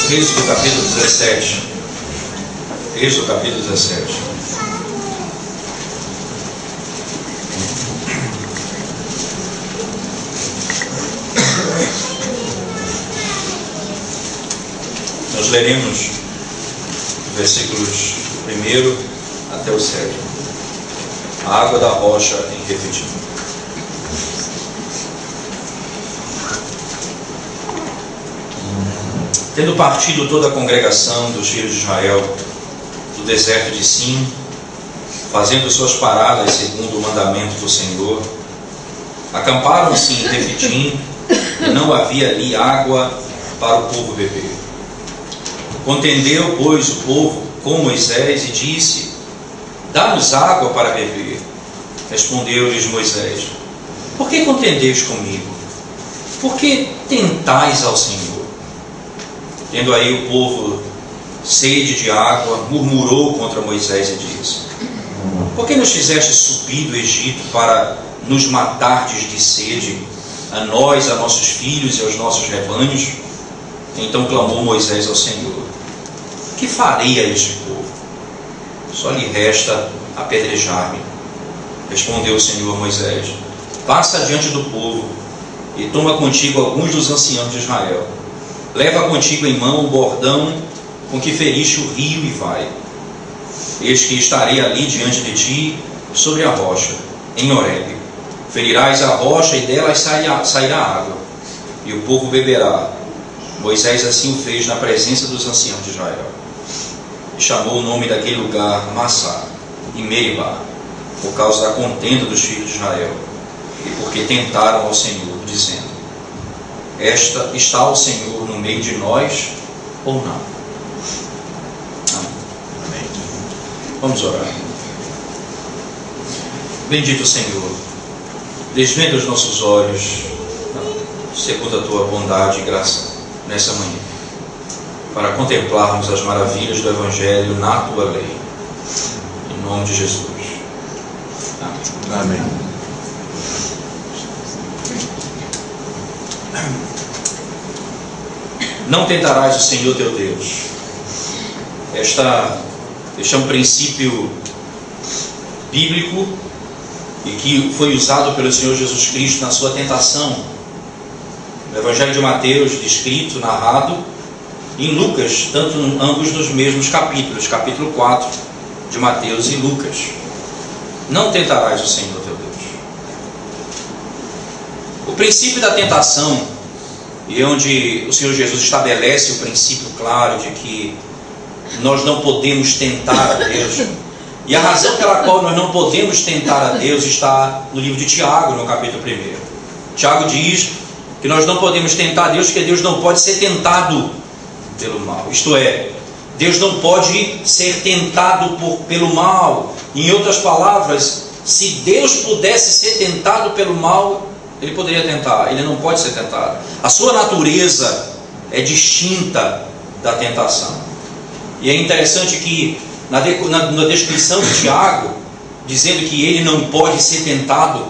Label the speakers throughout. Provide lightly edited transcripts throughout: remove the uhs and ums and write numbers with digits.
Speaker 1: Êxodo capítulo 17. Êxodo capítulo 17. Nós leremos versículos 1 até o 7. A água da rocha em Refidim. Tendo partido toda a congregação dos filhos de Israel do deserto de Sim, fazendo suas paradas segundo o mandamento do Senhor, acamparam-se em Refidim, e não havia ali água para o povo beber. Contendeu, pois, o povo com Moisés e disse: dá-nos água para beber. Respondeu-lhes Moisés: por que contendeis comigo? Por que tentais ao Senhor? Tendo aí o povo sede de água, murmurou contra Moisés e disse: por que nos fizeste subir do Egito para nos matardes de sede, a nós, a nossos filhos e aos nossos rebanhos? Então clamou Moisés ao Senhor: que farei a este povo? Só lhe resta apedrejar-me. Respondeu o Senhor a Moisés: passa diante do povo e toma contigo alguns dos anciãos de Israel. Leva contigo em mão o bordão com que feriste o rio e vai. Eis que estarei ali diante de ti sobre a rocha, em Horebe. Ferirás a rocha e dela sairá água, e o povo beberá. Moisés assim o fez na presença dos anciãos de Israel. E chamou o nome daquele lugar Massá e Meribá, por causa da contenda dos filhos de Israel, e porque tentaram ao Senhor, dizendo: está o Senhor no meio de nós ou não? Amém. Vamos orar. Bendito Senhor, desvenda os nossos olhos segundo a tua bondade e graça nessa manhã, para contemplarmos as maravilhas do Evangelho na tua lei. Em nome de Jesus. Amém. Amém. Não tentarás o Senhor teu Deus. Este é um princípio bíblico e que foi usado pelo Senhor Jesus Cristo na sua tentação. No Evangelho de Mateus, descrito, narrado, e em Lucas, tanto ambos nos mesmos capítulos, capítulo 4 de Mateus e Lucas. Não tentarás o Senhor teu Deus. O princípio da tentação, e onde o Senhor Jesus estabelece o princípio claro de que nós não podemos tentar a Deus, e a razão pela qual nós não podemos tentar a Deus está no livro de Tiago, no capítulo 1. Tiago diz que nós não podemos tentar a Deus porque Deus não pode ser tentado pelo mal. Isto é, Deus não pode ser tentado pelo mal. Em outras palavras, se Deus pudesse ser tentado pelo mal, Ele poderia tentar. Ele não pode ser tentado. A sua natureza é distinta da tentação. E é interessante que na descrição de Tiago, dizendo que ele não pode ser tentado,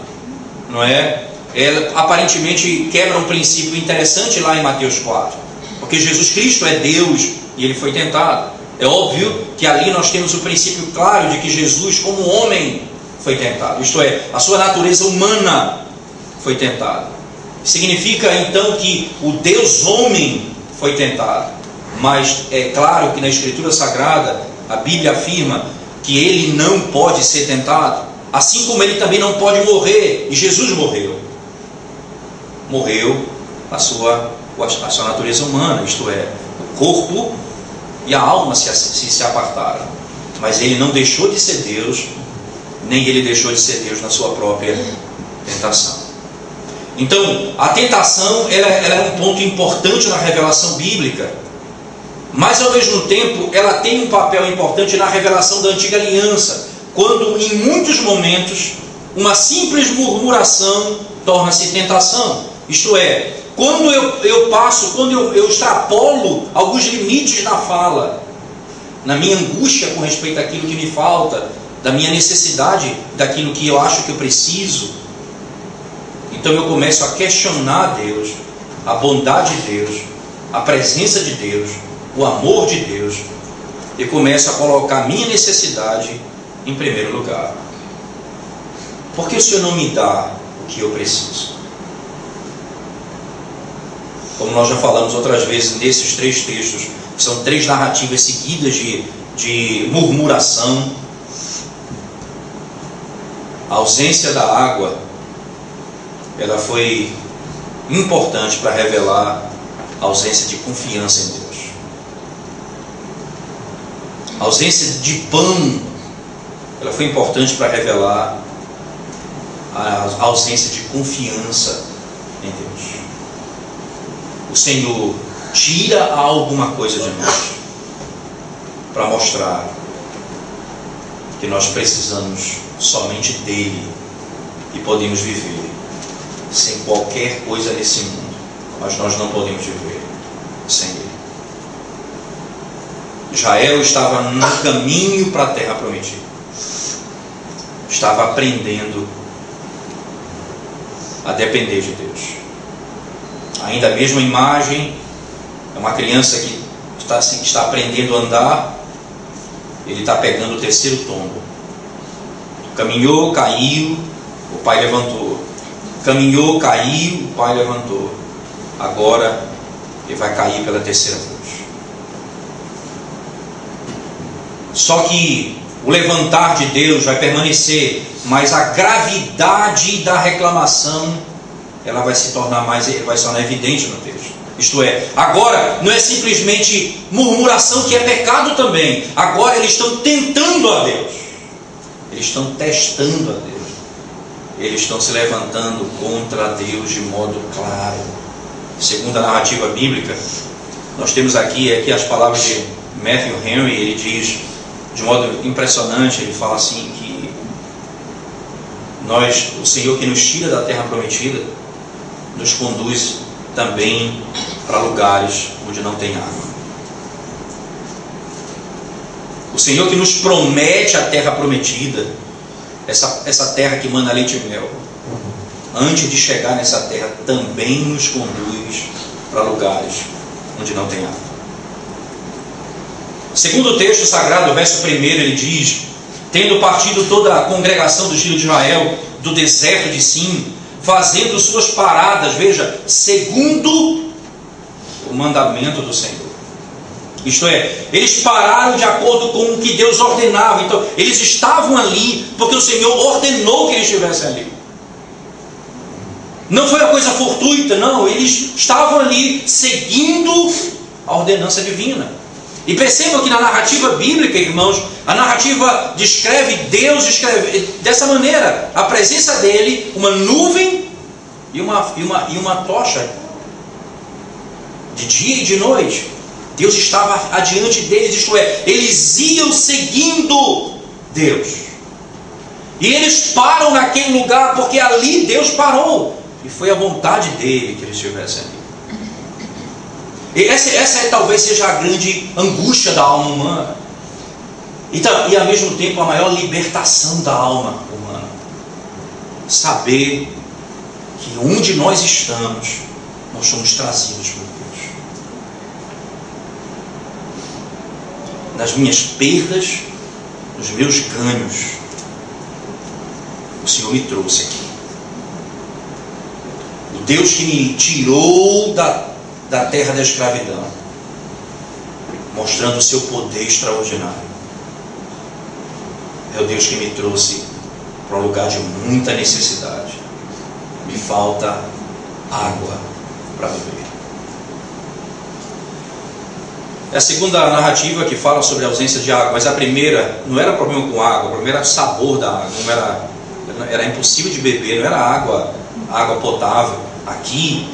Speaker 1: não é? Ela aparentemente quebra um princípio interessante lá em Mateus 4, porque Jesus Cristo é Deus e ele foi tentado. É óbvio que ali nós temos o princípio claro de que Jesus, como homem, foi tentado. Isto é, a sua natureza humana foi tentado. Significa então que o Deus homem foi tentado. Mas é claro que na Escritura Sagrada a Bíblia afirma que ele não pode ser tentado, assim como ele também não pode morrer. E Jesus morreu. Morreu a sua natureza humana, isto é, o corpo e a alma se apartaram. Mas ele não deixou de ser Deus, nem ele deixou de ser Deus na sua própria tentação. Então, a tentação ela é um ponto importante na revelação bíblica, mas ao mesmo tempo ela tem um papel importante na revelação da antiga aliança, quando em muitos momentos uma simples murmuração torna-se tentação. Isto é, quando eu extrapolo alguns limites na fala, na minha angústia com respeito àquilo que me falta, da minha necessidade, daquilo que eu acho que eu preciso, então eu começo a questionar Deus, a bondade de Deus, a presença de Deus, o amor de Deus e começo a colocar a minha necessidade em primeiro lugar. Por que o Senhor não me dá o que eu preciso? Como nós já falamos outras vezes nesses 3 textos, são 3 narrativas seguidas de murmuração. A ausência da água, ela foi importante para revelar a ausência de confiança em Deus. A ausência de pão, ela foi importante para revelar a ausência de confiança em Deus. O Senhor tira alguma coisa de nós para mostrar que nós precisamos somente dele e podemos viver sem qualquer coisa nesse mundo, mas nós não podemos viver sem ele. Israel estava no caminho para a terra prometida, estava aprendendo a depender de Deus. Ainda a mesma imagem é uma criança que está aprendendo a andar, ele está pegando o 3º tombo. Caminhou, caiu, o pai levantou. Caminhou, caiu, o pai levantou. Agora ele vai cair pela 3ª vez. Só que o levantar de Deus vai permanecer, mas a gravidade da reclamação, ela vai se tornar evidente no texto. Isto é, agora não é simplesmente murmuração, que é pecado também. Agora eles estão tentando a Deus. Eles estão testando a Deus. Eles estão se levantando contra Deus de modo claro. Segundo a narrativa bíblica, nós temos aqui as palavras de Matthew Henry. Ele diz de modo impressionante, ele fala assim que o Senhor que nos tira da terra prometida, nos conduz também para lugares onde não tem água. O Senhor que nos promete a terra prometida, essa terra que mana leite e mel, antes de chegar nessa terra, também nos conduz para lugares onde não tem água. Segundo o texto sagrado, o verso 1, ele diz: tendo partido toda a congregação dos filhos de Israel do deserto de Sim, fazendo suas paradas, veja, segundo o mandamento do Senhor. Isto é, eles pararam de acordo com o que Deus ordenava. Então, eles estavam ali porque o Senhor ordenou que eles estivessem ali. Não foi uma coisa fortuita, não. Eles estavam ali seguindo a ordenança divina. E percebam que na narrativa bíblica, irmãos, a narrativa descreve Deus dessa maneira: a presença dele, uma nuvem e uma tocha, de dia e de noite. Deus estava adiante deles, isto é, eles iam seguindo Deus. E eles param naquele lugar porque ali Deus parou. E foi a vontade dele que eles estivessem ali. E essa talvez seja a grande angústia da alma humana. E ao mesmo tempo a maior libertação da alma humana. Saber que onde nós estamos, nós somos trazidos por Deus. Nas minhas perdas, nos meus ganhos, o Senhor me trouxe aqui. O Deus que me tirou da terra da escravidão, mostrando o seu poder extraordinário, é o Deus que me trouxe para um lugar de muita necessidade. Me falta água para beber. É a segunda narrativa que fala sobre a ausência de água, mas a primeira não era problema com água, o problema era o sabor da água, era impossível de beber, não era água potável. Aqui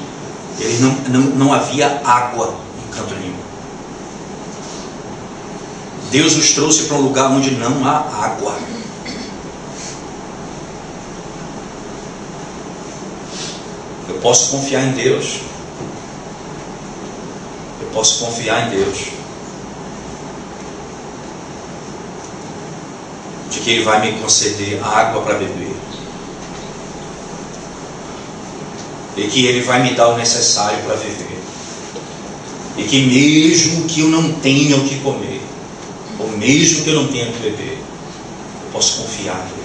Speaker 1: não havia água em canto nenhum. Deus nos trouxe para um lugar onde não há água. Eu posso confiar em Deus. Eu posso confiar em Deus de que Ele vai me conceder água para beber e que Ele vai me dar o necessário para viver. E que mesmo que eu não tenha o que comer, ou mesmo que eu não tenha o que beber, eu posso confiar nele.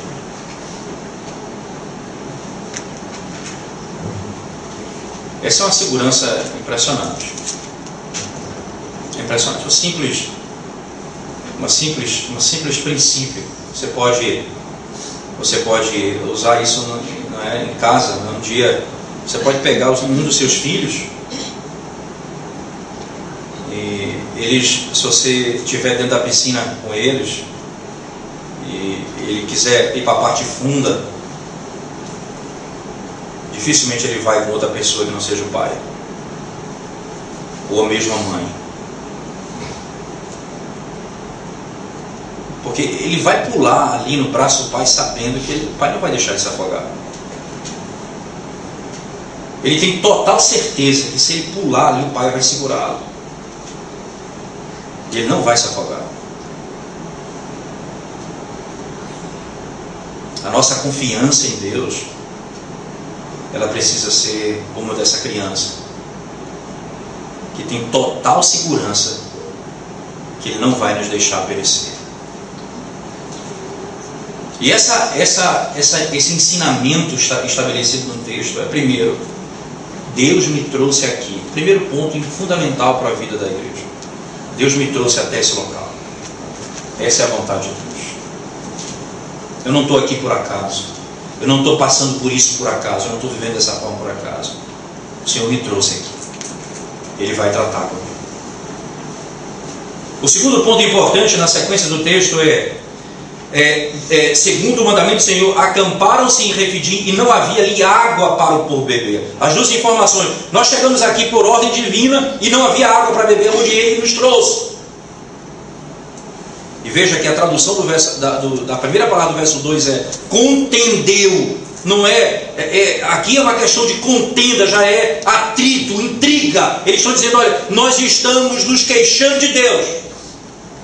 Speaker 1: Essa é uma segurança impressionante. É impressionante. Um simples princípio. Você pode usar isso em casa. Um dia você pode pegar um dos seus filhos e eles, se você estiver dentro da piscina com eles e ele quiser ir para a parte funda, dificilmente ele vai com outra pessoa que não seja o pai ou a mesma mãe. Porque ele vai pular ali no braço do pai sabendo que o pai não vai deixar ele se afogar. Ele tem total certeza que se ele pular ali, o pai vai segurá-lo. E ele não vai se afogar. A nossa confiança em Deus, ela precisa ser como a dessa criança, que tem total segurança que Ele não vai nos deixar perecer. E esse ensinamento estabelecido no texto é, primeiro, Deus me trouxe aqui. Primeiro ponto fundamental para a vida da igreja. Deus me trouxe até esse local. Essa é a vontade de Deus. Eu não estou aqui por acaso. Eu não estou passando por isso por acaso. Eu não estou vivendo dessa forma por acaso. O Senhor me trouxe aqui. Ele vai tratar comigo. O segundo ponto importante na sequência do texto segundo o mandamento do Senhor, acamparam-se em Refidim e não havia ali água para o povo beber. As duas informações. Nós chegamos aqui por ordem divina e não havia água para beber onde Ele nos trouxe. E veja que a tradução da primeira palavra do verso 2 é contendeu. Não aqui é uma questão de contenda, já é atrito, intriga. Eles estão dizendo, olha, nós estamos nos queixando de Deus.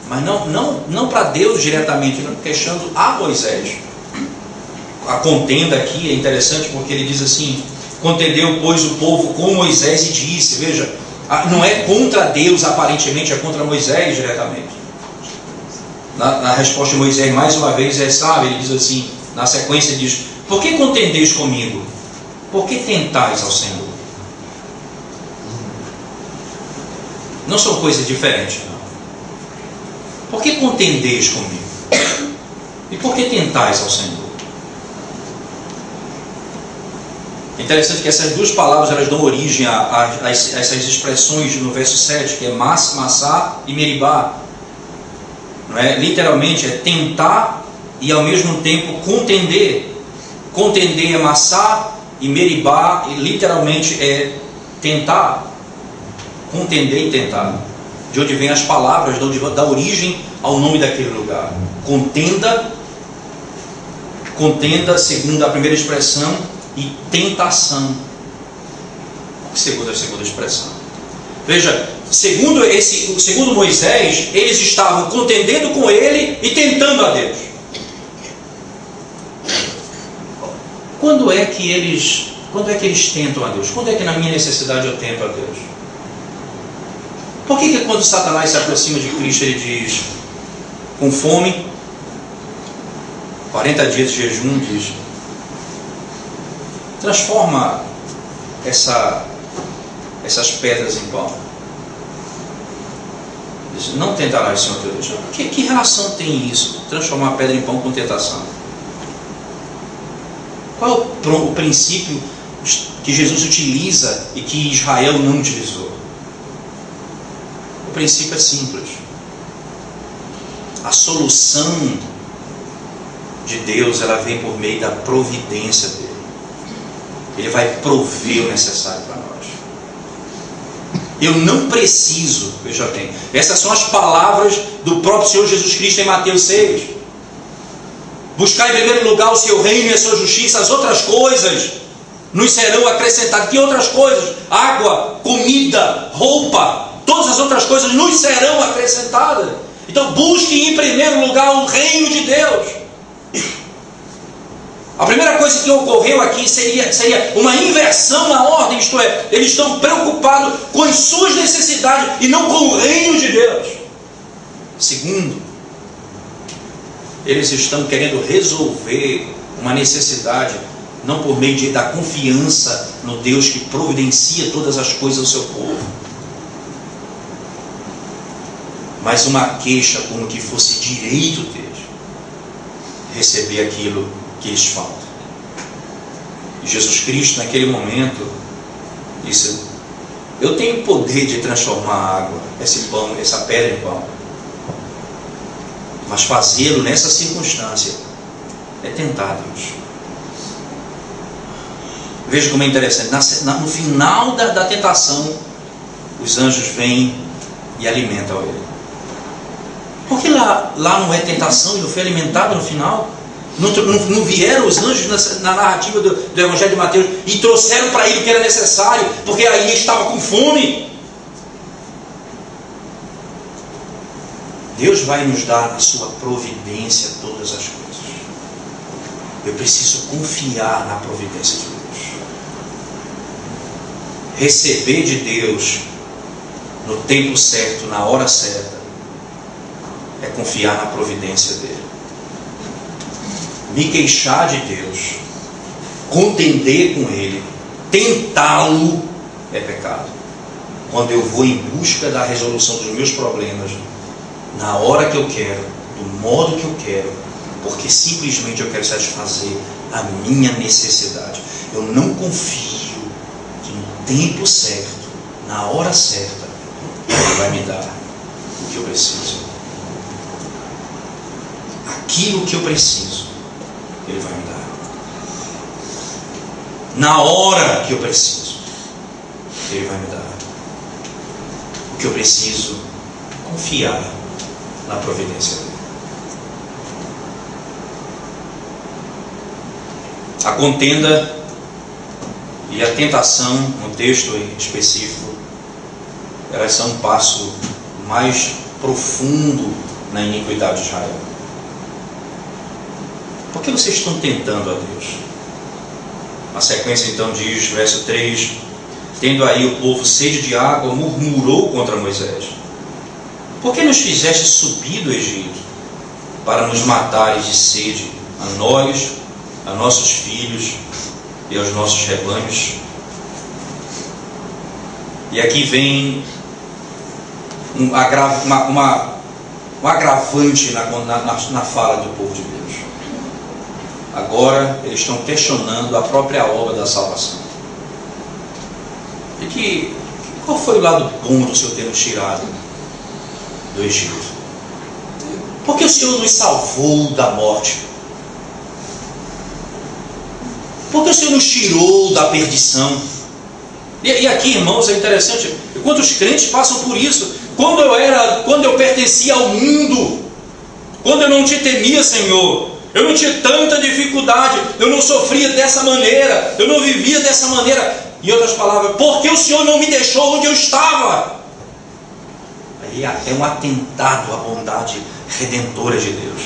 Speaker 1: Mas não para Deus diretamente, não queixando a Moisés. A contenda aqui é interessante porque ele diz assim, contendeu, pois, o povo com Moisés e disse, veja, não é contra Deus aparentemente, é contra Moisés diretamente. Na resposta de Moisés, mais uma vez, ele diz assim, na sequência diz, por que contendeis comigo? Por que tentais ao Senhor? Não são coisas diferentes, não. Por que contendeis comigo? E por que tentais ao Senhor? É interessante que essas duas palavras elas dão origem a essas expressões no verso 7, que é Massá e Meribá. Não é? Literalmente é tentar e ao mesmo tempo contender. Contender é Massá e Meribá, e literalmente é tentar. Contender e tentar. De onde vem as palavras, da origem ao nome daquele lugar. Contenda, segundo a primeira expressão, e tentação, segundo a segunda expressão. Veja, segundo Moisés, eles estavam contendendo com ele e tentando a Deus. Quando é que eles tentam a Deus? Quando é que na minha necessidade eu tento a Deus? Por que quando Satanás se aproxima de Cristo, ele diz, com fome, 40 dias de jejum, diz, transforma essas pedras em pão. Diz, não tentarás, Senhor teu Deus. Que relação tem isso? Transformar a pedra em pão com tentação? Qual é o princípio que Jesus utiliza e que Israel não utilizou? O princípio é simples. A solução de Deus, ela vem por meio da providência dele. Ele vai prover o necessário para nós. Eu não preciso, veja bem, essas são as palavras do próprio Senhor Jesus Cristo em Mateus 6. Buscar em primeiro lugar o seu reino e a sua justiça, as outras coisas nos serão acrescentadas. Que outras coisas? Água, comida, roupa, todas as outras coisas nos serão acrescentadas. Então busque em primeiro lugar o reino de Deus. A primeira coisa que ocorreu aqui seria uma inversão na ordem, isto é, eles estão preocupados com as suas necessidades e não com o reino de Deus. Segundo, eles estão querendo resolver uma necessidade, não por meio da confiança no Deus que providencia todas as coisas ao seu povo, mas uma queixa como que fosse direito deles receber aquilo que lhes falta. E Jesus Cristo naquele momento disse: eu tenho o poder de transformar a água, esse pão, essa pedra em pão, mas fazê-lo nessa circunstância é tentar Deus. Veja como é interessante, no final da tentação, os anjos vêm e alimentam ele. Porque lá não é tentação e não foi alimentado no final? Não vieram os anjos na narrativa do Evangelho de Mateus e trouxeram para ele o que era necessário, porque aí ele estava com fome? Deus vai nos dar na sua providência todas as coisas. Eu preciso confiar na providência de Deus. Receber de Deus no tempo certo, na hora certa, é confiar na providência dele. Me queixar de Deus, contender com ele, tentá-lo, é pecado. Quando eu vou em busca da resolução dos meus problemas, na hora que eu quero, do modo que eu quero, porque simplesmente eu quero satisfazer a minha necessidade. Eu não confio que no tempo certo, na hora certa, ele vai me dar o que eu preciso. Aquilo que eu preciso, ele vai me dar. Na hora que eu preciso, ele vai me dar. O que eu preciso, confiar na providência dele. A contenda e a tentação, no texto específico, elas são um passo mais profundo na iniquidade de Israel. Por que vocês estão tentando a Deus? A sequência então diz, verso 3: tendo aí o povo sede de água, murmurou contra Moisés: por que nos fizeste subir do Egito, para nos matares de sede, a nós, a nossos filhos e aos nossos rebanhos? E aqui vem um agravante na fala do povo de Deus. Agora eles estão questionando a própria obra da salvação. E qual foi o lado bom do Senhor ter nos tirado do Egito? Porque o Senhor nos salvou da morte. Porque o Senhor nos tirou da perdição. E aqui, irmãos, é interessante, quantos crentes passam por isso? Quando eu pertencia ao mundo, quando eu não te temia, Senhor, eu não tinha tanta dificuldade, eu não sofria dessa maneira, eu não vivia dessa maneira. Em outras palavras, porque o Senhor não me deixou onde eu estava? Aí é um atentado à bondade redentora de Deus.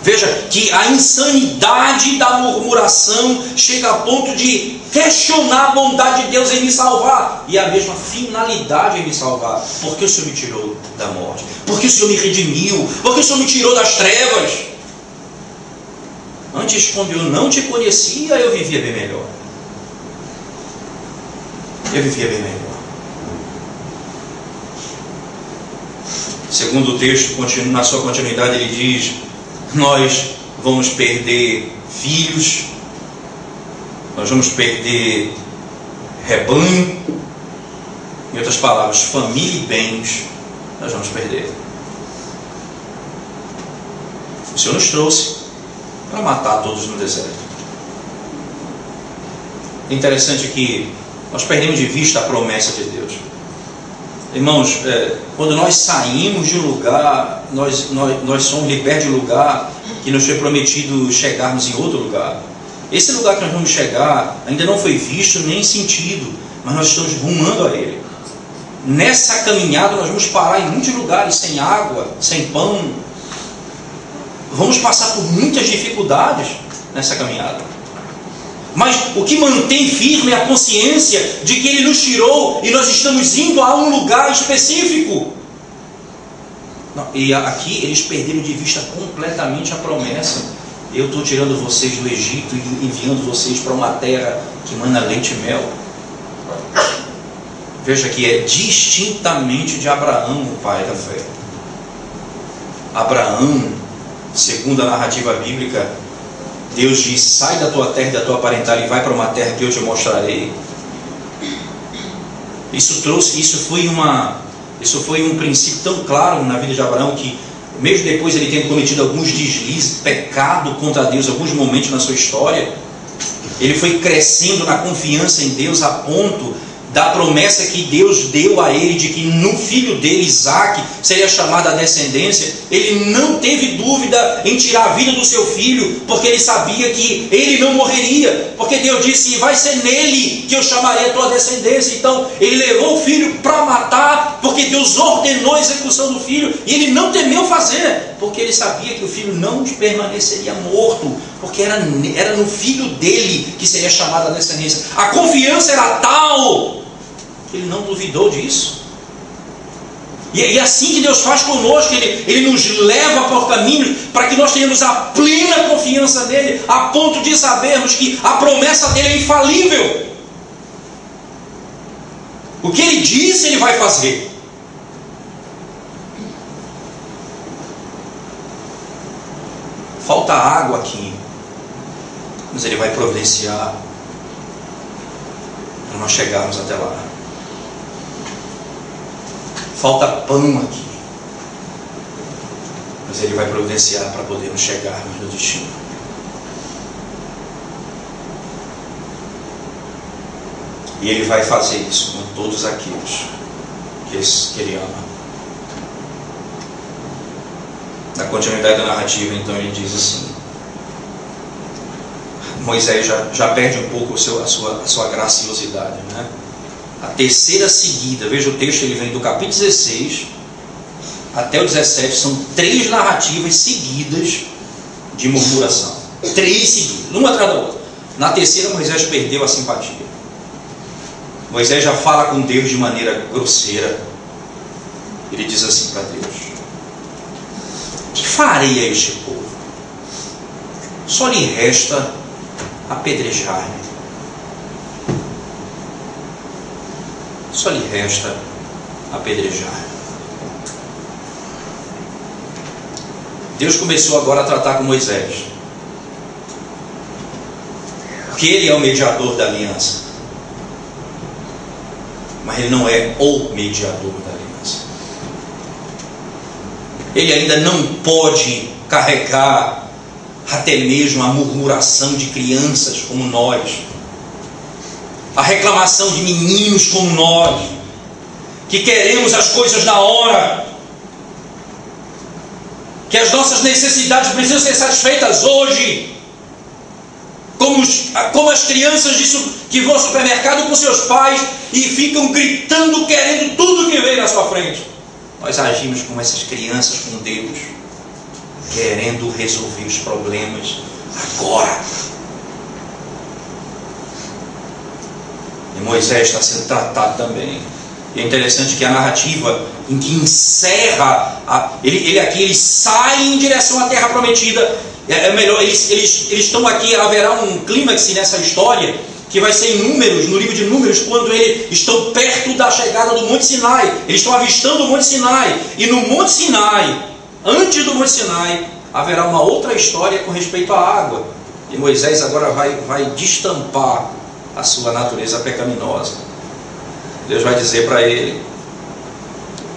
Speaker 1: Veja que a insanidade da murmuração chega a ponto de questionar a bondade de Deus em me salvar, e a mesma finalidade em me salvar. Porque o Senhor me tirou da morte, porque o Senhor me redimiu, porque o Senhor me tirou das trevas. Antes, quando eu não te conhecia, eu vivia bem melhor. Eu vivia bem melhor. Segundo o texto, na sua continuidade, ele diz: nós vamos perder filhos, nós vamos perder rebanho, em outras palavras, família e bens, nós vamos perder. O Senhor nos trouxe para matar todos no deserto. É interessante que nós perdemos de vista a promessa de Deus. Irmãos, quando nós saímos de um lugar, nós somos libertos de um lugar que nos foi prometido chegarmos em outro lugar. Esse lugar que nós vamos chegar ainda não foi visto nem sentido, mas nós estamos rumando a ele. Nessa caminhada nós vamos parar em muitos lugares sem água, sem pão. Vamos passar por muitas dificuldades nessa caminhada. Mas o que mantém firme é a consciência de que Ele nos tirou e nós estamos indo a um lugar específico. E aqui eles perderam de vista completamente a promessa. Eu estou tirando vocês do Egito e enviando vocês para uma terra que mana leite e mel. Veja que é distintamente de Abraão, o pai da fé. Abraão, segundo a narrativa bíblica, Deus diz: sai da tua terra e da tua parentela e vai para uma terra que eu te mostrarei. Isso foi um princípio tão claro na vida de Abraão, que mesmo depois ele tendo cometido alguns deslizes, pecado contra Deus, alguns momentos na sua história, ele foi crescendo na confiança em Deus, a ponto da promessa que Deus deu a ele, de que no filho dele, Isaque, seria chamada a descendência. Ele não teve dúvida em tirar a vida do seu filho, porque ele sabia que ele não morreria, porque Deus disse: vai ser nele que eu chamarei a tua descendência. Então ele levou o filho para matar, porque Deus ordenou a execução do filho, e ele não temeu fazer, porque ele sabia que o filho não permaneceria morto, porque era no filho dele que seria chamada a descendência. A confiança era tal que ele não duvidou disso. E assim que Deus faz conosco, Ele nos leva por caminhos para que nós tenhamos a plena confiança nele, a ponto de sabermos que a promessa dele é infalível. O que ele disse, ele vai fazer. Falta água aqui, mas ele vai providenciar para nós chegarmos até lá. Falta pão aqui, mas ele vai providenciar para podermos chegarmos no destino. E ele vai fazer isso com todos aqueles que ele ama. Na continuidade da narrativa, então, ele diz assim: Moisés já perde um pouco a sua graciosidade, né? A terceira seguida, veja o texto, ele vem do capítulo 16 até o 17, são 3 narrativas seguidas de murmuração. 3 seguidas, uma atrás da outra. Na terceira, Moisés perdeu a simpatia. Moisés já fala com Deus de maneira grosseira. Ele diz assim para Deus: que farei a este povo? Só lhe resta apedrejar-me. Só lhe resta apedrejar. Deus começou agora a tratar com Moisés, porque ele é o mediador da aliança, mas ele não é o mediador da aliança. Ele ainda não pode carregar até mesmo a murmuração de crianças como nós, a reclamação de meninos como nós, que queremos as coisas na hora, que as nossas necessidades precisam ser satisfeitas hoje, como as crianças que vão ao supermercado com seus pais e ficam gritando, querendo tudo que vem na sua frente. Nós agimos como essas crianças com Deus, querendo resolver os problemas agora. E Moisés está sendo tratado também. E é interessante que a narrativa em que encerra, ele sai em direção à terra prometida. Eles estão aqui, haverá um clímax nessa história, que vai ser em Números, no livro de Números, quando eles estão perto da chegada do Monte Sinai. Eles estão avistando o Monte Sinai. E no Monte Sinai, antes do Monte Sinai, haverá uma outra história com respeito à água. E Moisés agora vai destampar a sua natureza pecaminosa. Deus vai dizer para ele: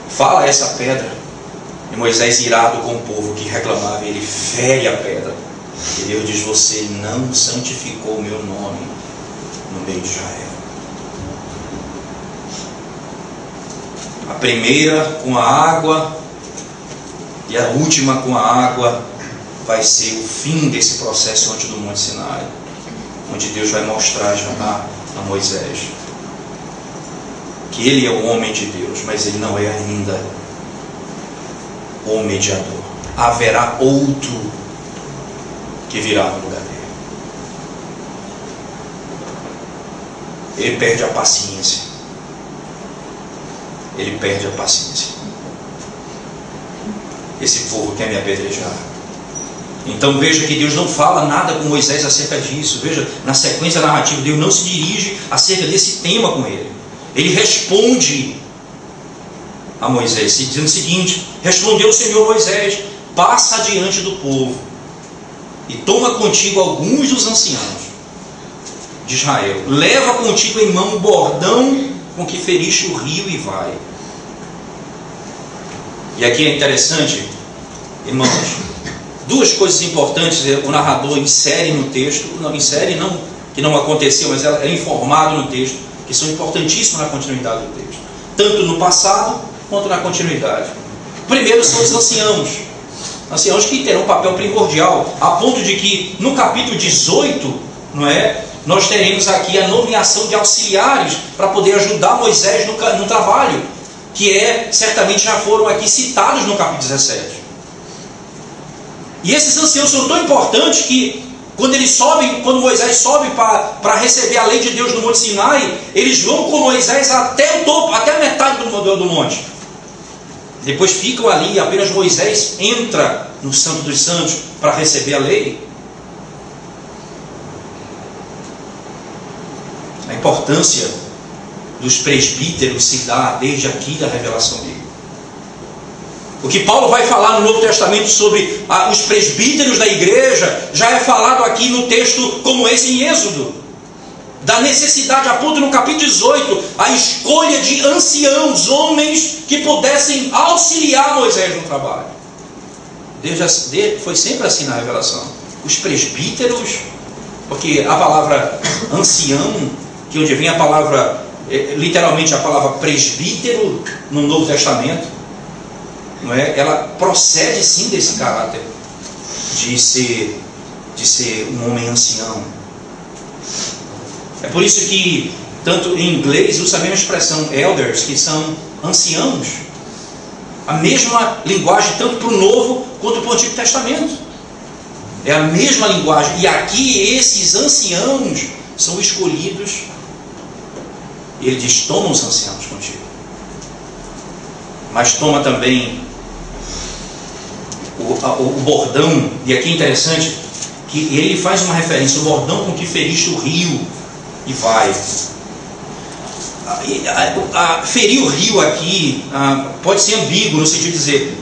Speaker 1: fala a essa pedra. E Moisés, irado com o povo que reclamava, ele fere a pedra. E Deus diz: você não santificou o meu nome no meio de Israel. A primeira com a água e a última com a água vai ser o fim desse processo antes do Monte Sinai, onde Deus vai mostrar já a Moisés que ele é o homem de Deus, mas ele não é ainda o mediador. Haverá outro que virá no lugar dele. ele perde a paciência. Ele perde a paciência. Esse povo quer me apedrejar. Então veja que Deus não fala nada com Moisés acerca disso. Veja, na sequência narrativa, Deus não se dirige acerca desse tema com ele. Ele responde a Moisés, dizendo o seguinte: respondeu o Senhor Moisés, passa adiante do povo e toma contigo alguns dos anciãos de Israel, leva contigo em mão o bordão com que feriste o rio e vai. E aqui é interessante, irmãos, duas coisas importantes o narrador insere no texto. Não insere, não que não aconteceu, mas é informado no texto, que são importantíssimas na continuidade do texto, tanto no passado quanto na continuidade. Primeiro são os anciãos que terão um papel primordial, a ponto de que no capítulo 18, não é, nós teremos aqui a nomeação de auxiliares para poder ajudar Moisés no trabalho, que certamente já foram aqui citados no capítulo 17. E esses anciãos são tão importantes que quando Moisés sobe para receber a lei de Deus no Monte Sinai, eles vão com Moisés até o topo, até a metade do monte. Depois ficam ali, apenas Moisés entra no Santo dos Santos para receber a lei. A importância dos presbíteros se dá desde aqui da revelação bíblica. O que Paulo vai falar no Novo Testamento sobre os presbíteros da igreja já é falado aqui no texto como esse em Êxodo. Da necessidade, a ponto no capítulo 18, a escolha de anciãos, homens que pudessem auxiliar Moisés no trabalho. Foi sempre assim na revelação. Os presbíteros, porque a palavra ancião, que onde vem a palavra, literalmente a palavra presbítero no Novo Testamento, não é? Ela procede sim desse caráter de ser um homem ancião. É por isso que, tanto em inglês, usa a mesma expressão elders, que são anciãos. A mesma linguagem, tanto para o Novo quanto para o Antigo Testamento. É a mesma linguagem. E aqui, esses anciãos são escolhidos. Ele diz: toma os anciãos contigo. Mas toma também o bordão. E aqui é interessante que ele faz uma referência: o bordão com que feriste o rio e vai. Ferir o rio aqui pode ser ambíguo, no sentido de dizer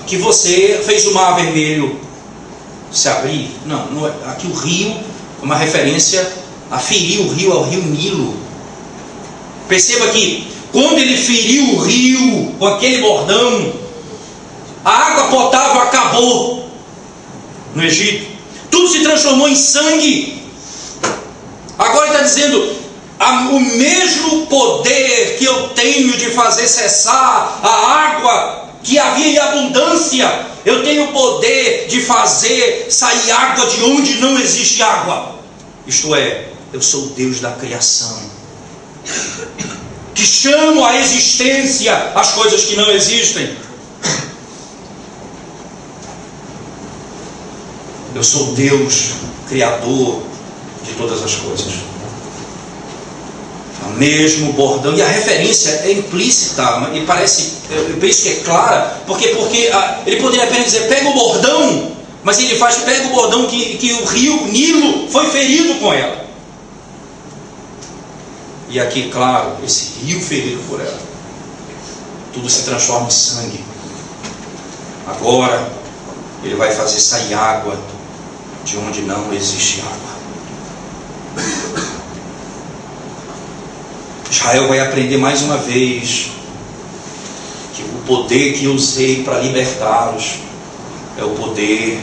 Speaker 1: que você fez o mar vermelho se abrir. Não é, aqui o rio é uma referência a ferir o rio, ao rio Nilo. Perceba que quando ele feriu o rio com aquele bordão, a água potável acabou no Egito, tudo se transformou em sangue. Agora ele está dizendo: o mesmo poder que eu tenho de fazer cessar a água que havia em abundância, eu tenho o poder de fazer sair água de onde não existe água. Isto é, eu sou o Deus da criação, que chamo à existência as coisas que não existem. Eu sou Deus, Criador de todas as coisas. O mesmo bordão, e a referência é implícita, e eu penso que é clara, porque ele poderia apenas dizer: pega o bordão, mas ele faz: pega o bordão que o rio Nilo foi ferido com ela. E aqui, claro, esse rio ferido por ela, tudo se transforma em sangue. Agora ele vai fazer sair água de onde não existe água. Israel vai aprender mais uma vez que o poder que eu usei para libertá-los é o poder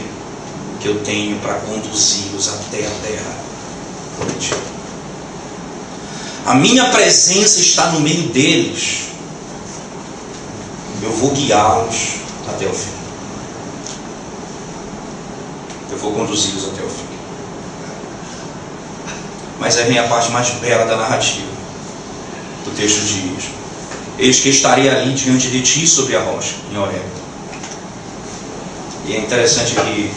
Speaker 1: que eu tenho para conduzi-los até a terra prometida. A minha presença está no meio deles. Eu vou guiá-los até o fim. Eu vou conduzi-los até o fim. Mas aí vem a parte mais bela da narrativa. O texto diz: eis que estarei ali diante de ti sobre a rocha, em Horebe. E é interessante que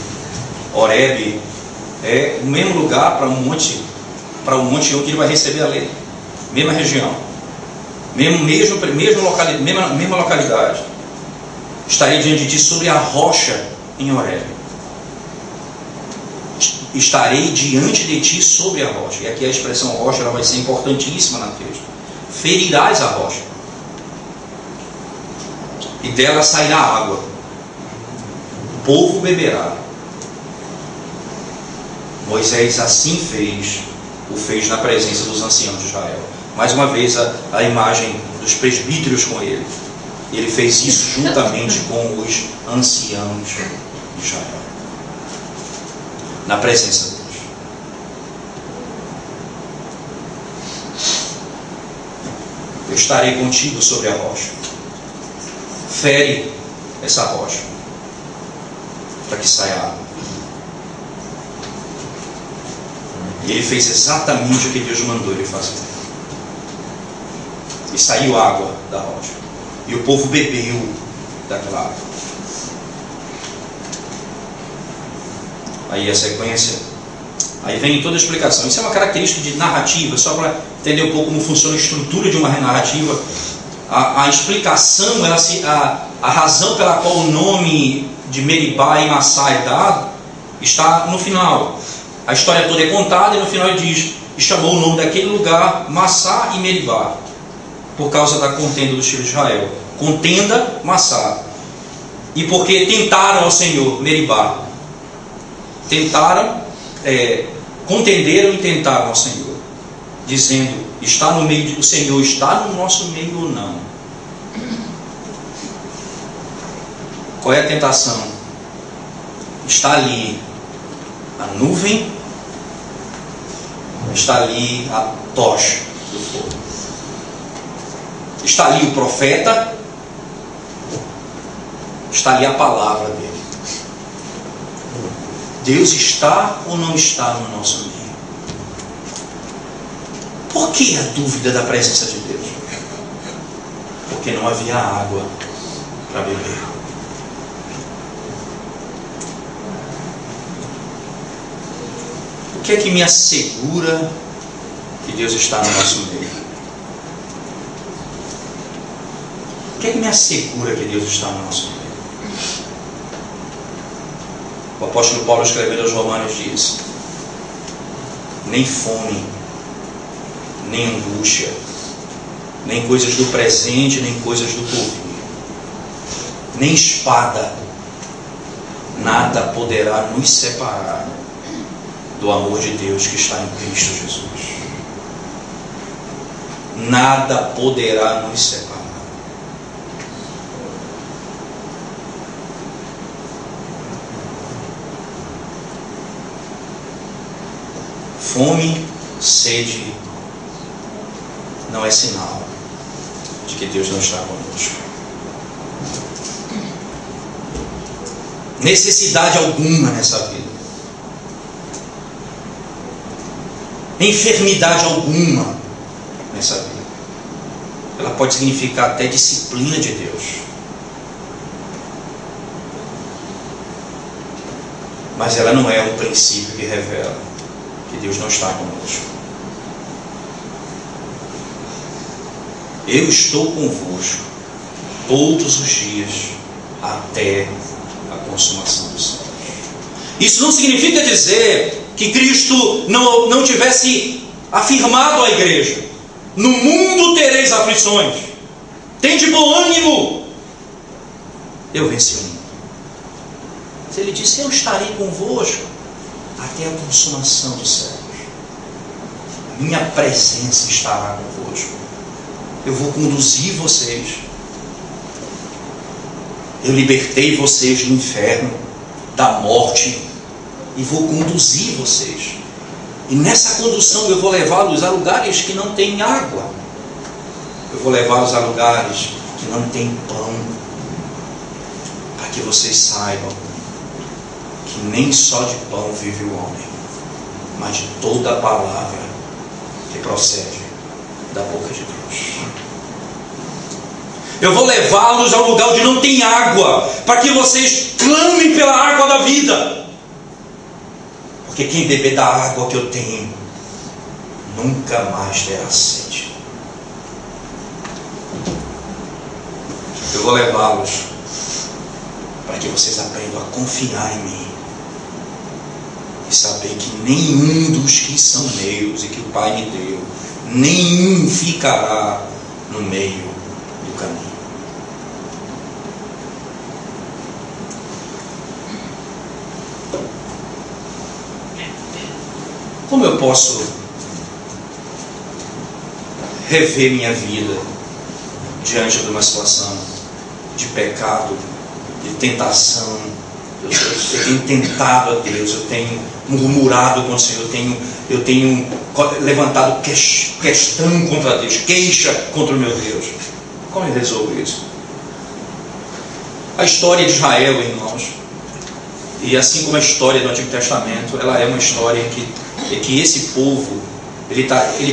Speaker 1: Horebe é o mesmo lugar para um monte onde ele vai receber a lei. mesma região, mesma localidade. Estarei diante de ti sobre a rocha em Horebe. Estarei diante de ti sobre a rocha. E aqui a expressão rocha ela vai ser importantíssima no texto. Ferirás a rocha, e dela sairá água, o povo beberá. Moisés assim o fez na presença dos anciãos de Israel. Mais uma vez a imagem dos presbíteros com ele. Ele fez isso juntamente com os anciãos de Israel, na presença deles. Eu estarei contigo sobre a rocha. Fere essa rocha, para que saia água. E ele fez exatamente o que Deus mandou ele fazer. E saiu água da rocha. E o povo bebeu daquela água. Aí a sequência. Aí vem toda a explicação. Isso é uma característica de narrativa, só para entender um pouco como funciona a estrutura de uma narrativa. A explicação, a razão pela qual o nome de Meribá e Massá é dado, está no final. A história toda é contada e no final ele diz, e chamou o nome daquele lugar Massá e Meribá, por causa da contenda dos filhos de Israel. Contenda, Massá. E porque tentaram ao Senhor, Meribá. Contenderam e tentaram ao Senhor, dizendo, está no meio o Senhor está no nosso meio ou não? Qual é a tentação? Está ali a nuvem, está ali a tocha do fogo, está ali o profeta, está ali a palavra dele. Deus está ou não está no nosso meio? Por que a dúvida da presença de Deus? Porque não havia água para beber. O que é que me assegura que Deus está no nosso meio? O que é que me assegura que Deus está no nosso meio? O apóstolo Paulo, escrevendo aos Romanos, diz: nem fome, nem angústia, nem coisas do presente, nem coisas do porvir, nem espada, nada poderá nos separar do amor de Deus que está em Cristo Jesus. Nada poderá nos separar. Fome, sede, não é sinal de que Deus não está conosco. Necessidade alguma nessa vida. Enfermidade alguma nessa vida. Ela pode significar até disciplina de Deus. Mas ela não é um princípio que revela que Deus não está conosco. Eu estou convosco todos os dias até a consumação dos séculos. Isso não significa dizer que Cristo não tivesse afirmado à igreja: no mundo tereis aflições, tende bom ânimo, eu venci o mundo. Mas ele disse: eu estarei convosco até a consumação dos séculos. A minha presença estará convosco. Eu vou conduzir vocês. Eu libertei vocês do inferno, da morte, e vou conduzir vocês. E nessa condução eu vou levá-los a lugares que não têm água. Eu vou levá-los a lugares que não têm pão, para que vocês saibam que nem só de pão vive o homem, mas de toda a palavra que procede da boca de Deus. Eu vou levá-los a um lugar onde não tem água, para que vocês clamem pela água da vida. Porque quem beber da água que eu tenho, nunca mais terá sede. Eu vou levá-los para que vocês aprendam a confiar em mim e saber que nenhum dos que são meus e que o Pai me deu, nenhum ficará no meio do caminho. Como eu posso rever minha vida diante de uma situação de pecado, de tentação? Eu tenho tentado a Deus, eu tenho murmurado com o Senhor, eu tenho levantado questão contra Deus, queixa contra o meu Deus. Como eu resolvo isso? A história de Israel, irmãos, e assim como a história do Antigo Testamento, ela é uma história em que esse povo ele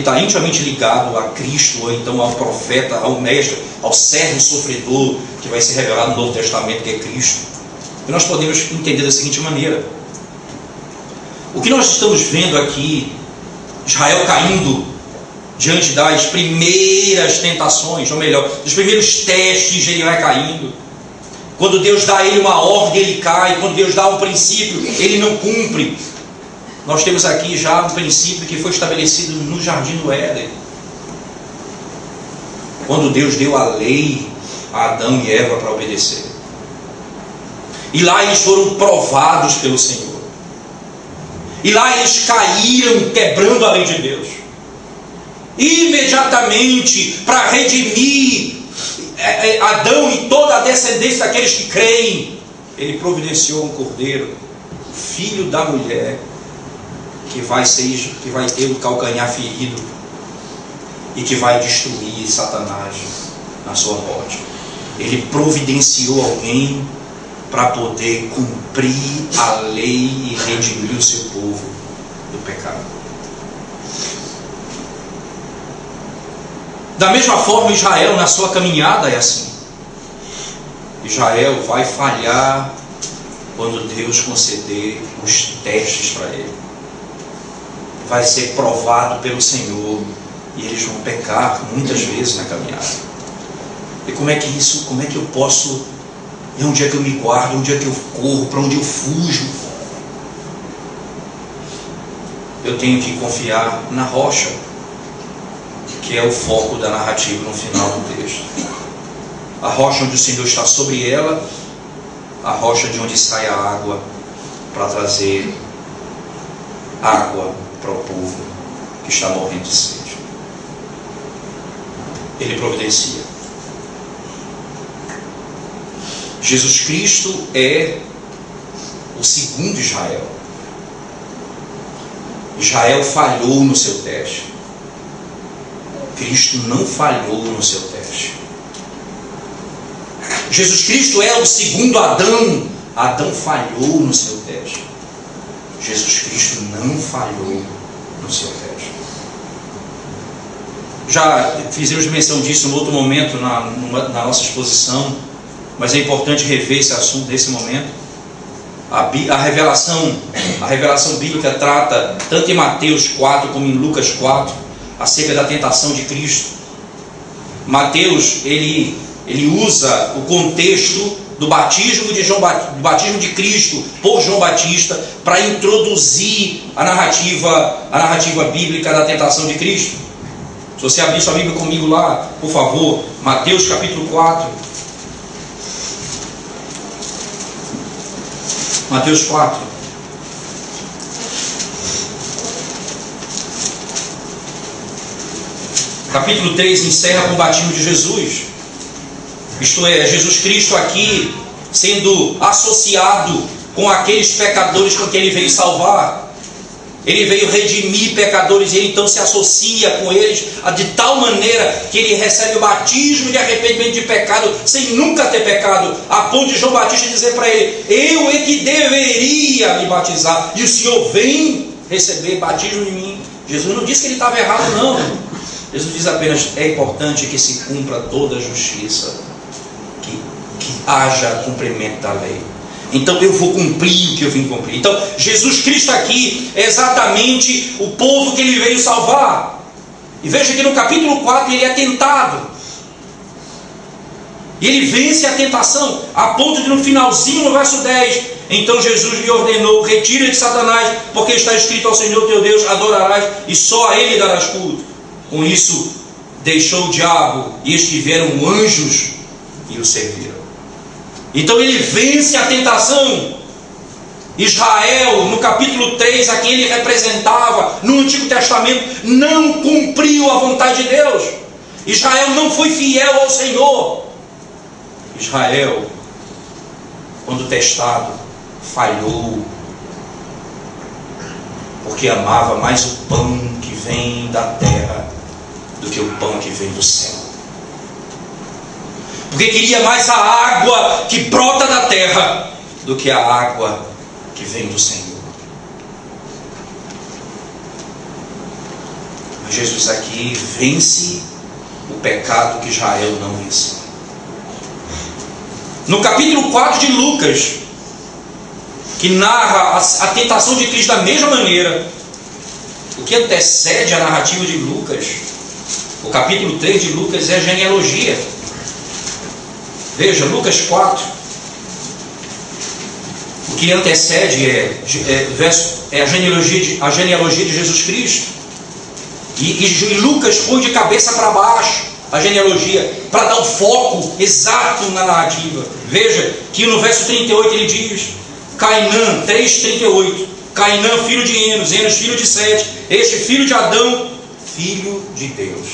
Speaker 1: tá intimamente ligado a Cristo, ou então ao profeta, ao mestre, ao servo sofredor que vai ser revelado no Novo Testamento, que é Cristo. E nós podemos entender da seguinte maneira: o que nós estamos vendo aqui, Israel caindo diante das primeiras tentações, ou melhor, dos primeiros testes, ele vai caindo. Quando Deus dá a ele uma ordem, ele cai. Quando Deus dá um princípio, ele não cumpre. Nós temos aqui já um princípio que foi estabelecido no Jardim do Éden, quando Deus deu a lei a Adão e Eva para obedecer. E lá eles foram provados pelo Senhor. E lá eles caíram quebrando a lei de Deus. Imediatamente, para redimir Adão e toda a descendência daqueles que creem, ele providenciou um cordeiro, filho da mulher, que vai ter o calcanhar ferido e que vai destruir Satanás na sua morte. Ele providenciou alguém para poder cumprir a lei e redimir o seu povo do pecado. Da mesma forma, Israel na sua caminhada é assim. Israel vai falhar quando Deus conceder os testes para ele. Vai ser provado pelo Senhor e eles vão pecar muitas vezes na caminhada. E como é que eu posso, onde é que eu me guardo, onde é que eu corro, para onde eu fujo? Eu tenho que confiar na rocha, que é o foco da narrativa no final do texto. A rocha onde o Senhor está sobre ela, a rocha de onde sai a água para trazer água para o povo que está morrendo de sede. Ele providencia. Jesus Cristo é o segundo Israel. Israel falhou no seu teste. Cristo não falhou no seu teste. Jesus Cristo é o segundo Adão. Adão falhou no seu teste. Jesus Cristo não falhou no seu teste. Já fizemos menção disso em outro momento na nossa exposição, mas é importante rever esse assunto nesse momento. A revelação bíblica trata, tanto em Mateus 4 como em Lucas 4, acerca da tentação de Cristo. Mateus, ele usa o contexto do batismo de Cristo por João Batista para introduzir a narrativa bíblica da tentação de Cristo. Se você abrir sua Bíblia comigo lá, por favor, Mateus capítulo 4. Mateus 4. Capítulo 3 encerra com o batismo de Jesus. Isto é, Jesus Cristo aqui sendo associado com aqueles pecadores com quem ele veio salvar. Ele veio redimir pecadores e ele então se associa com eles de tal maneira que ele recebe o batismo de arrependimento de pecado sem nunca ter pecado, a ponto de João Batista dizer para ele: eu é que deveria me batizar e o Senhor vem receber batismo de mim. Jesus não disse que ele estava errado, não. Jesus diz apenas: é importante que se cumpra toda a justiça, que haja cumprimento da lei. Então eu vou cumprir o que eu vim cumprir. Então Jesus Cristo aqui é exatamente o povo que ele veio salvar. E veja que no capítulo 4 ele é tentado. E ele vence a tentação, a ponto de no finalzinho, no verso 10, então Jesus lhe ordenou: retira de Satanás, porque está escrito: ao Senhor teu Deus adorarás e só a ele darás culto. Com isso deixou o diabo, e estiveram anjos e o serviram. Então ele vence a tentação. Israel, no capítulo 3, a quem ele representava no Antigo Testamento, não cumpriu a vontade de Deus. Israel não foi fiel ao Senhor. Israel, quando testado, falhou, porque amava mais o pão que vem da terra do que o pão que vem do céu. Porque queria mais a água que brota da terra do que a água que vem do Senhor. Mas Jesus aqui vence o pecado que Israel não venceu. No capítulo 4 de Lucas, que narra a tentação de Cristo da mesma maneira, o que antecede a narrativa de Lucas, o capítulo 3 de Lucas, é a genealogia. Veja, Lucas 4. O que antecede é a genealogia de Jesus Cristo. E Lucas põe de cabeça para baixo a genealogia, para dar o foco exato na narrativa. Veja que no verso 38 ele diz: Cainã, 3:38, Cainã filho de Enos, Enos filho de Sete, este filho de Adão, filho de Deus.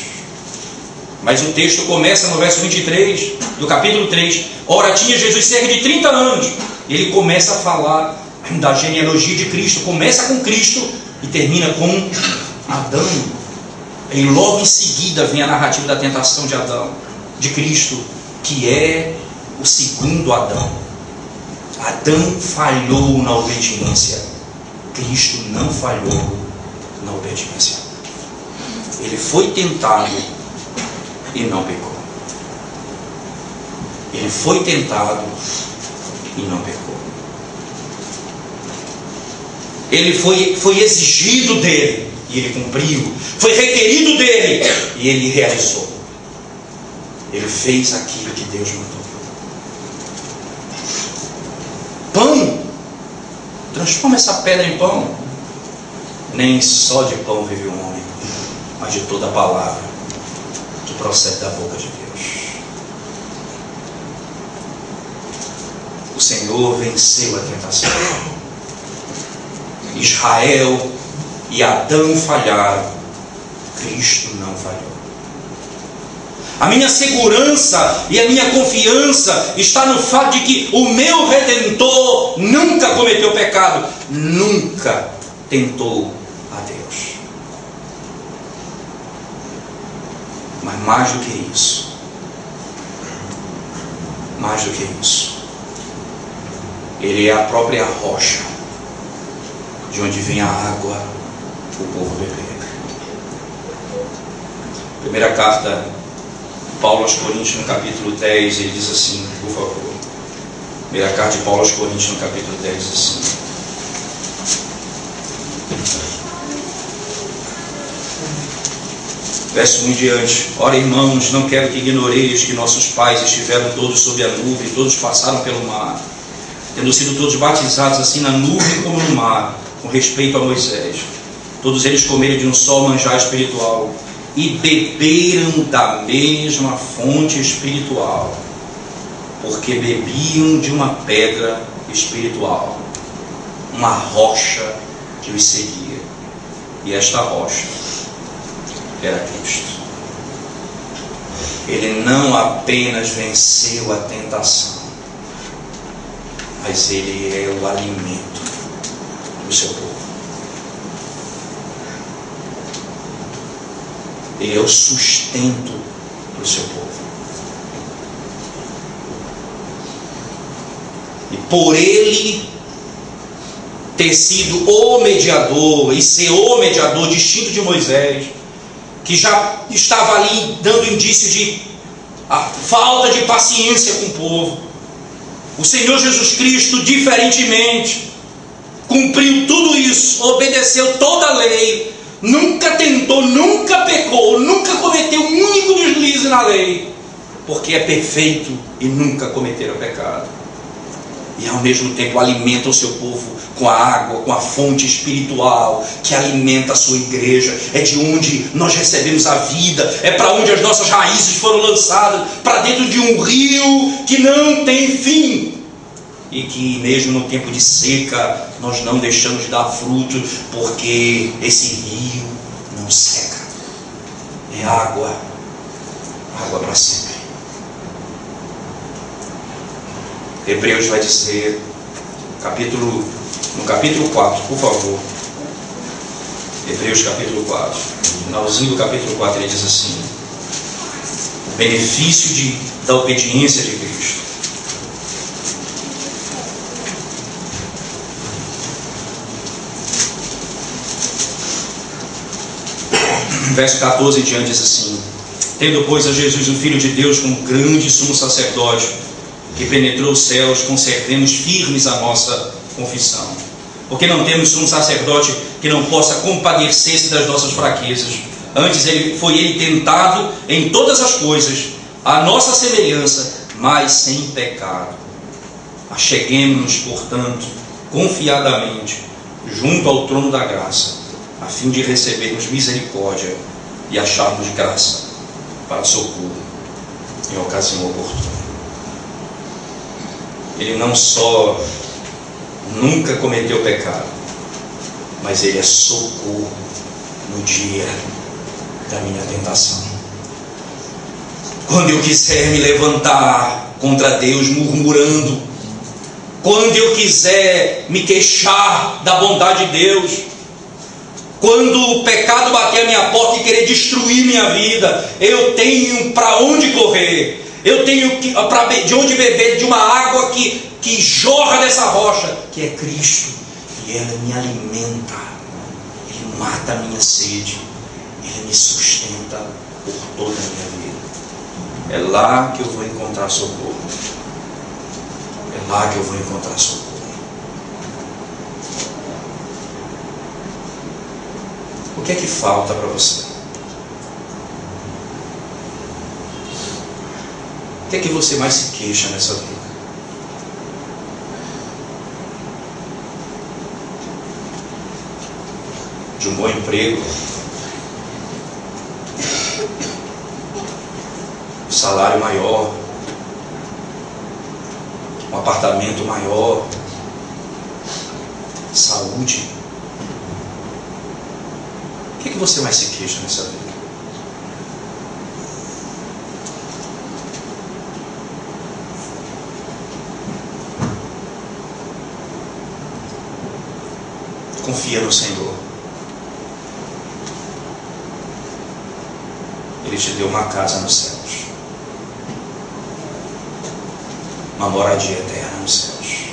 Speaker 1: Mas o texto começa no verso 23 do capítulo 3. Ora, tinha Jesus cerca de 30 anos. Ele começa a falar da genealogia de Cristo. Começa com Cristo e termina com Adão. E logo em seguida vem a narrativa da tentação de Adão, de Cristo, que é o segundo Adão. Adão falhou na obediência. Cristo não falhou na obediência. Ele foi tentado e não pecou. Ele foi tentado e não pecou. Ele foi exigido dele e ele cumpriu. Foi requerido dele e ele realizou. Ele fez aquilo que Deus mandou. Pão, transforma essa pedra em pão. Nem só de pão vive o homem, mas de toda a palavra que procede da boca de Deus. O Senhor venceu a tentação. Israel e Adão falharam, Cristo não falhou. A minha segurança e a minha confiança está no fato de que o meu Redentor nunca cometeu pecado, nunca tentou a Deus. Mas mais do que isso, Ele é a própria rocha de onde vem a água para o povo beber. Primeira carta de Paulo aos Coríntios, no capítulo 10, ele diz assim, por favor. Primeira carta de Paulo aos Coríntios, no capítulo 10, diz assim: verso 1 em diante. Ora, irmãos, não quero que ignoreis que nossos pais estiveram todos sob a nuvem, todos passaram pelo mar, tendo sido todos batizados assim na nuvem como no mar, com respeito a Moisés. Todos eles comeram de um só manjar espiritual e beberam da mesma fonte espiritual, porque bebiam de uma pedra espiritual, uma rocha que os seguia, e esta rocha era Cristo. Ele não apenas venceu a tentação, mas ele é o alimento do seu povo. Ele é o sustento do seu povo. E por ele ter sido o mediador e ser o mediador distinto de Moisés, que já estava ali dando indício de a falta de paciência com o povo, o Senhor Jesus Cristo, diferentemente, cumpriu tudo isso, obedeceu toda a lei, nunca tentou, nunca pecou, nunca cometeu um único deslize na lei, porque é perfeito e nunca cometeram pecado. E ao mesmo tempo alimenta o seu povo com a água, com a fonte espiritual que alimenta a sua igreja. É de onde nós recebemos a vida, é para onde as nossas raízes foram lançadas, para dentro de um rio que não tem fim. E que mesmo no tempo de seca nós não deixamos de dar fruto, porque esse rio não seca. É água, água para sempre. Hebreus vai dizer, no capítulo 4, por favor. Hebreus capítulo 4, finalzinho do capítulo 4, ele diz assim: o benefício da obediência de Cristo. Verso 14 em diante diz assim: tendo, pois, a Jesus, o Filho de Deus, como grande sumo sacerdote, que penetrou os céus, conservemos firmes a nossa confissão. Porque não temos sumo sacerdote que não possa compadecer-se das nossas fraquezas. Antes foi ele tentado em todas as coisas, à nossa semelhança, mas sem pecado. Acheguemo-nos, portanto, confiadamente, junto ao trono da graça, a fim de recebermos misericórdia e acharmos graça para socorro em ocasião oportuna. Ele não só nunca cometeu pecado, mas ele é socorro no dia da minha tentação. Quando eu quiser me levantar contra Deus murmurando, quando eu quiser me queixar da bondade de Deus, quando o pecado bater a minha porta e querer destruir minha vida, eu tenho para onde correr. Eu tenho de onde beber de uma água que jorra dessa rocha, que é Cristo. E ela me alimenta, Ele mata a minha sede, Ele me sustenta por toda a minha vida. É lá que eu vou encontrar socorro. É lá que eu vou encontrar socorro. O que é que falta para você? O que é que você mais se queixa nessa vida? De um bom emprego, salário maior, um apartamento maior, saúde. O que você mais se queixa nessa vida? Confia no Senhor. Ele te deu uma casa nos céus, uma moradia eterna nos céus.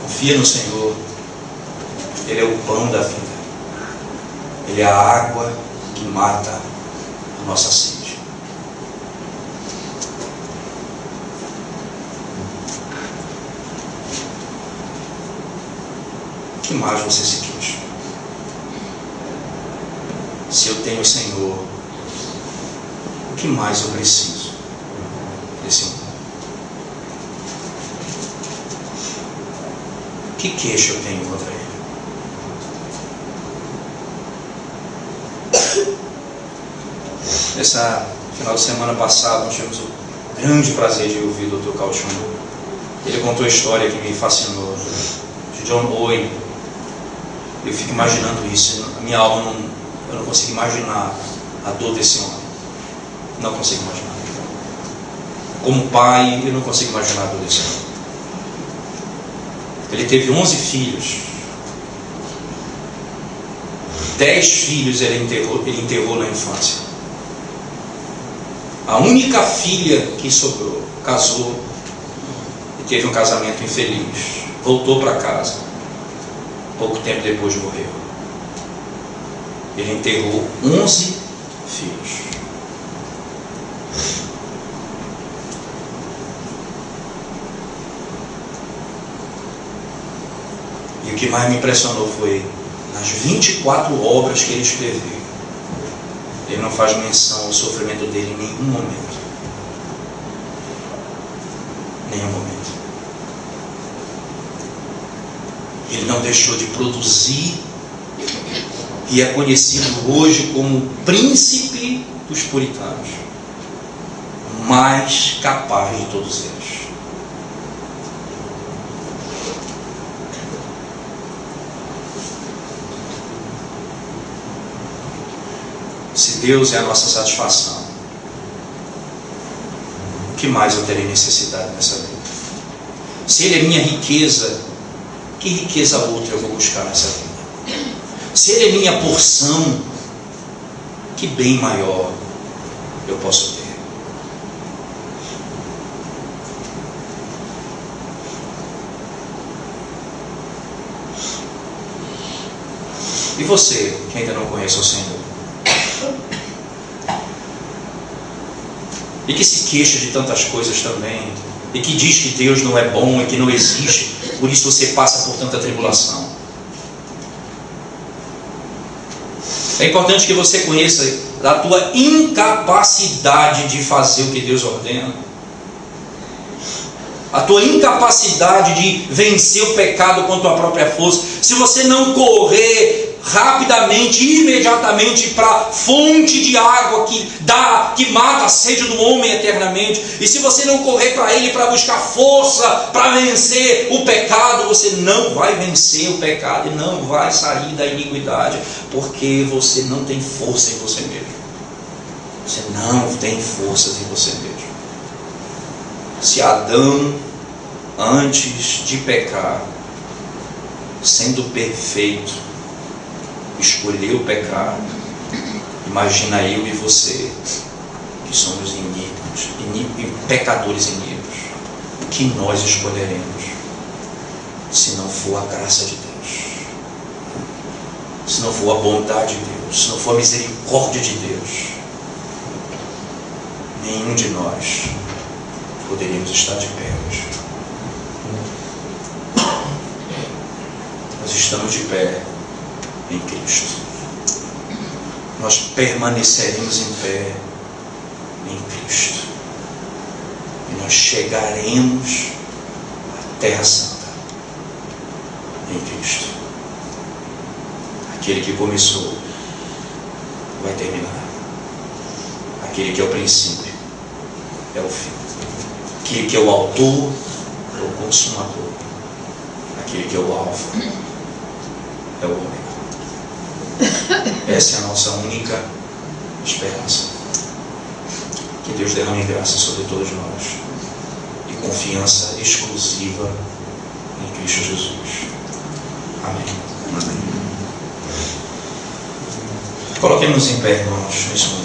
Speaker 1: Confia no Senhor. Ele é o pão da vida. Ele é a água que mata a nossa sede. O que mais você se queixa? Se eu tenho o Senhor, o que mais eu preciso desse mundo? Que queixa eu tenho contra Ele? Nessa final de semana passado, nós tivemos o grande prazer de ouvir o Dr. Carl Chung. Ele contou a história que me fascinou, de John Owen. Eu fico imaginando isso. A minha alma, eu não consigo imaginar a dor desse homem. Não consigo imaginar. Como pai, eu não consigo imaginar a dor desse homem. Ele teve 11 filhos. 10 filhos ele enterrou na infância. A única filha que sobrou, casou e teve um casamento infeliz. Voltou para casa. Pouco tempo depois morreu. Ele enterrou 11 filhos. E o que mais me impressionou foi nas 24 obras que ele escreveu. Ele não faz menção ao sofrimento dele em nenhum momento. Nenhum momento. Ele não deixou de produzir e é conhecido hoje como o príncipe dos puritanos, o mais capaz de todos eles. Se Deus é a nossa satisfação, o que mais eu terei necessidade nessa vida? Se Ele é minha riqueza, que riqueza outra eu vou buscar nessa vida? Se Ele é minha porção, que bem maior eu posso ter? E você, que ainda não conhece o Senhor, e que se queixa de tantas coisas também, e que diz que Deus não é bom e que não existe, por isso você passa por tanta tribulação. É importante que você conheça a tua incapacidade de fazer o que Deus ordena, a tua incapacidade de vencer o pecado com a tua própria força. Se você não correr rapidamente, imediatamente para a fonte de água que mata a sede do homem eternamente, e se você não correr para ele para buscar força para vencer o pecado, você não vai vencer o pecado e não vai sair da iniquidade, porque você não tem força em você mesmo. Você não tem forças em você mesmo. Se Adão, antes de pecar, sendo perfeito, escolheu pecar, imagina eu e você, que somos pecadores iníquos, o que nós escolheremos, se não for a graça de Deus, se não for a bondade de Deus, se não for a misericórdia de Deus? Nenhum de nós poderíamos estar de pé hoje. Nós estamos de pé em Cristo. Nós permaneceremos em pé em Cristo. E nós chegaremos à Terra Santa em Cristo. Aquele que começou vai terminar. Aquele que é o princípio é o fim. Aquele que é o autor é o consumador. Aquele que é o alfa é o ômega. Essa é a nossa única esperança. Que Deus derrame graça sobre todos nós e confiança exclusiva em Cristo Jesus. Amém. Amém. Coloquemos em pé, irmãos, nesse momento.